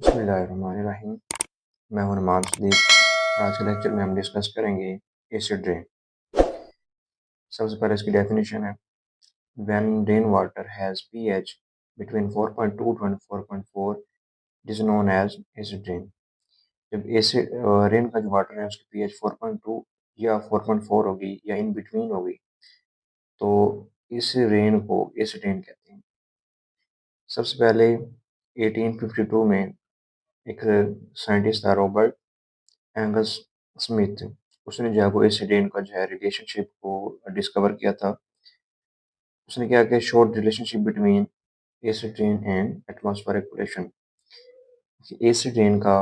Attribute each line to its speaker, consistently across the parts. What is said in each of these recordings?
Speaker 1: बिस्मिल्लाहिर्रहमानिर्रहीम। मैं हूं नमाज सदीक। आज के लेक्चर में हम डिस्कस करेंगे एसिड रेन। सबसे पहले इसकी डेफिनेशन है, when rain water has pH between 4.2 to 4.4 it is known as acid rain. जब एसिड रेन का जो वाटर है उसकी pH 4.2 या 4.4 होगी या इन बिटवीन होगी तो इस रेन को एसिड रेन कहते हैं। सबसे पहले 1852 में एक साइंटिस्ट था, रॉबर्ट एंगस स्मिथ। उसने जो है वो एसिड रेन का जो है रिलेशनशिप को डिस्कवर किया था। उसने क्या किया, showed relationship between acid rain and atmospheric pollution. Acid rain का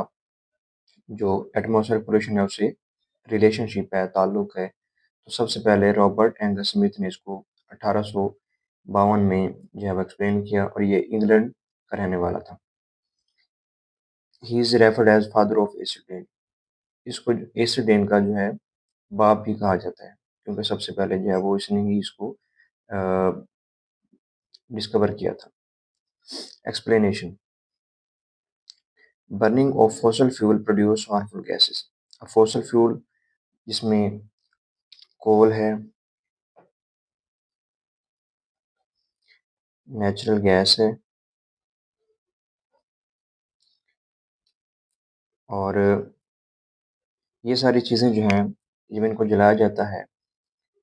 Speaker 1: जो एटमॉस्फेरिक पोल्यूशन है उससे रिलेशनशिप है, ताल्लुक है। तो सबसे पहले रॉबर्ट एंगस स्मिथ ने इसको 1852 में जो है वो एक्सप्लेन किया और ये इंग्लैंड का रहने वाला था। He is referred as father of acid rain. इसको एसिड रेन का जो है बाप भी कहा जाता है, क्योंकि सबसे पहले जो है वो इसने ही इसको डिस्कवर किया था। Explanation, burning of fossil fuel produce harmful gases. अब फॉसल फ्यूल जिसमें कोल है, नेचुरल गैस है और ये सारी चीज़ें जो हैं जब इनको जलाया जाता है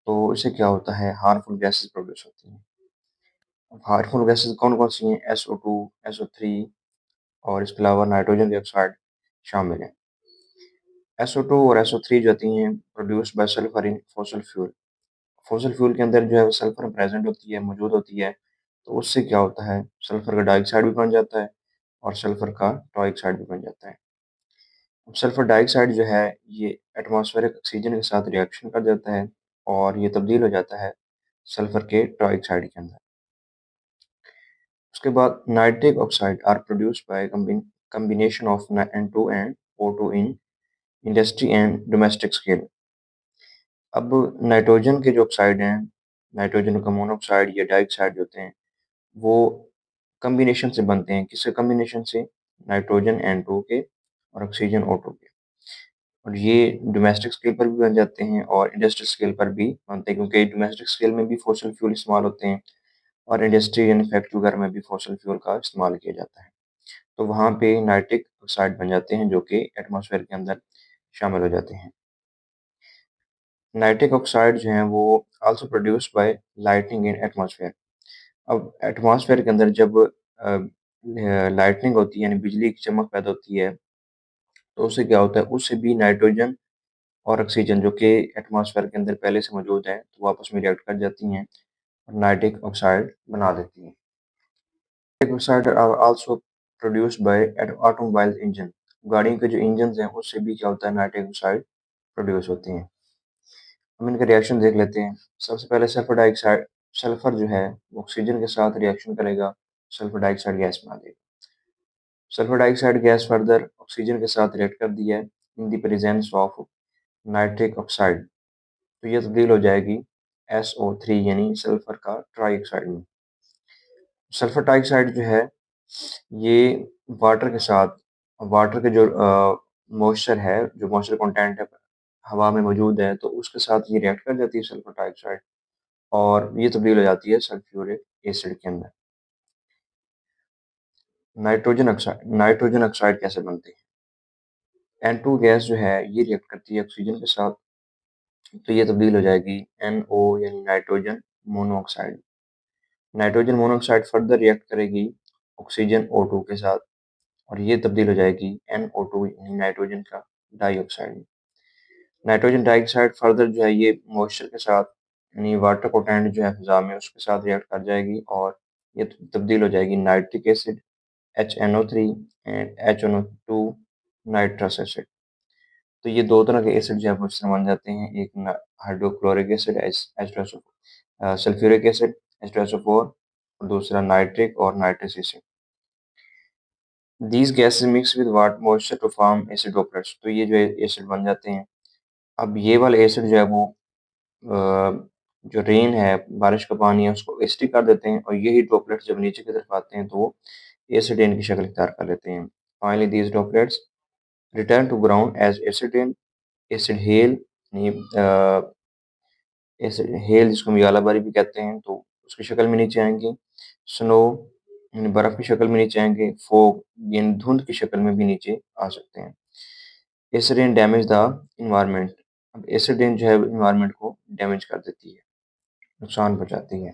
Speaker 1: तो इससे क्या होता है, हार्मफुल गैसेस प्रोड्यूस होती हैं। अब हार्मफुल गैसेस कौन कौन सी हैं? SO2, SO3 और इसके अलावा नाइट्रोजन डाइऑक्साइड शामिल हैं। SO2 और SO3 जो आती हैं produce by sulphur in fossil fuel. Fossil fuel के अंदर जो है सल्फर प्रेजेंट होती है, मौजूद होती है। तो उससे क्या होता है, सल्फर का डाइऑक्साइड भी बन जाता है और सल्फर का ट्राइऑक्साइड भी बन जाता है। अब सल्फर डाइऑक्साइड जो है ये एटमॉस्फेरिक ऑक्सीजन के साथ रिएक्शन कर जाता है और ये तब्दील हो जाता है सल्फर के ट्राइऑक्साइड के अंदर। उसके बाद nitric oxide are produced by combination of N2 and O2 in industry and domestic scale. अब नाइट्रोजन के जो ऑक्साइड हैं, नाइट्रोजन का मोनोऑक्साइड या डाइऑक्साइड होते हैं, वो कम्बिनेशन से बनते हैं। किसके कम्बिनेशन से? नाइट्रोजन N2 के और ऑक्सीजन O2 के। और ये डोमेस्टिक स्केल पर भी बन जाते हैं और इंडस्ट्रियल स्केल पर भी बनते हैं, क्योंकि डोमेस्टिक स्केल में भी फॉसल फ्यूल इस्तेमाल होते हैं और इंडस्ट्री यानी फैक्ट्री वगैरह में भी फॉसल फ्यूल का इस्तेमाल किया जाता है। तो वहाँ पे नाइट्रिक ऑक्साइड बन जाते हैं जो कि एटमॉस्फेयर के अंदर शामिल हो जाते हैं। नाइट्रिक ऑक्साइड जो हैं वो आल्सो प्रोड्यूस्ड बाय लाइटनिंग इन एटमॉस्फेयर। अब एटमॉस्फेयर के अंदर जब लाइटनिंग होती है यानी बिजली की चमक पैदा होती है तो उससे क्या होता है, उससे भी नाइट्रोजन और ऑक्सीजन जो कि एटमॉस्फेयर के अंदर पहले से मौजूद हैं तो वो आपस में रिएक्ट कर जाती हैं और नाइट्रिक ऑक्साइड बना देती हैं। Nitric oxide are also produced by automobile engine. गाड़ियों के जो इंजन हैं उससे भी क्या होता है, नाइट्रिक ऑक्साइड प्रोड्यूस होते हैं। हम इनका रिएक्शन देख लेते हैं। सबसे पहले सल्फर डाइऑक्साइड, सल्फर जो है वो ऑक्सीजन के साथ रिएक्शन करेगा, सल्फर डाइऑक्साइड गैस बना देगा। Sulphur dioxide gas further oxygen के साथ रिएक्ट कर दिया है in the presence of nitric oxide, तो ये तब्दील हो जाएगी SO3 यानी सल्फर का ट्राइऑक्साइड में। सल्फर ट्राइऑक्साइड जो है ये वाटर के साथ, वाटर के जो मॉइस्चर है, जो मॉइस्चर कंटेंट है हवा में मौजूद है, तो उसके साथ ये रिएक्ट कर जाती है सल्फर ट्राइऑक्साइड और ये तब्दील हो जाती है सल्फ्यूरिक एसिड के अंदर। नाइट्रोजन ऑक्साइड कैसे बनती है? N2 गैस जो है ये रिएक्ट करती है ऑक्सीजन के साथ, तो ये तब्दील हो जाएगी NO यानी nitrogen monoxide. Nitrogen monoxide further react करेगी ऑक्सीजन O2 के साथ और ये तब्दील हो जाएगी NO2 यानी नाइट्रोजन का डाइऑक्साइड। नाइट्रोजन डाइऑक्साइड फर्दर जो है ये मॉइस्चर के साथ यानी वाटर कंटेंट जो है फिजा में उसके साथ रिएक्ट कर जाएगी और ये तब्दील हो जाएगी nitric acid HNO3 and HNO2 nitrous acid. तो ये दो तरह के एसिड जो है वो इससे बन जाते हैं, एक hydrochloric acid sulphuric acid H2SO4 और दूसरा नाइट्रिक और nitrous acid. These gases mix with water moisture to form acid droplets, तो ये जो एसिड बन जाते हैं। अब ये वाले एसिड जो है वो जो रेन है, बारिश का पानी है, उसको एसिडिक कर देते हैं और यही ड्रॉपलेट्स जब नीचे की तरफ आते हैं तो वो एसिड रेन की शक्ल इख्तियार कर लेते हैं Finally, these droplets return to ground as acid rain, acid hail, acid hello जिसको हम यालाबारी भी कहते हैं, तो उसकी शक्ल में नीचे आएँगे। स्नो यानी बर्फ़ की शक्ल में नीचे आएँगे। फॉग यानी धुंध की शक्ल में भी नीचे आ सकते हैं। Acid rain damage the environment. अब एसिड रेन जो है एनवायरनमेंट को डैमेज कर देती है, नुकसान पहुँचाती है।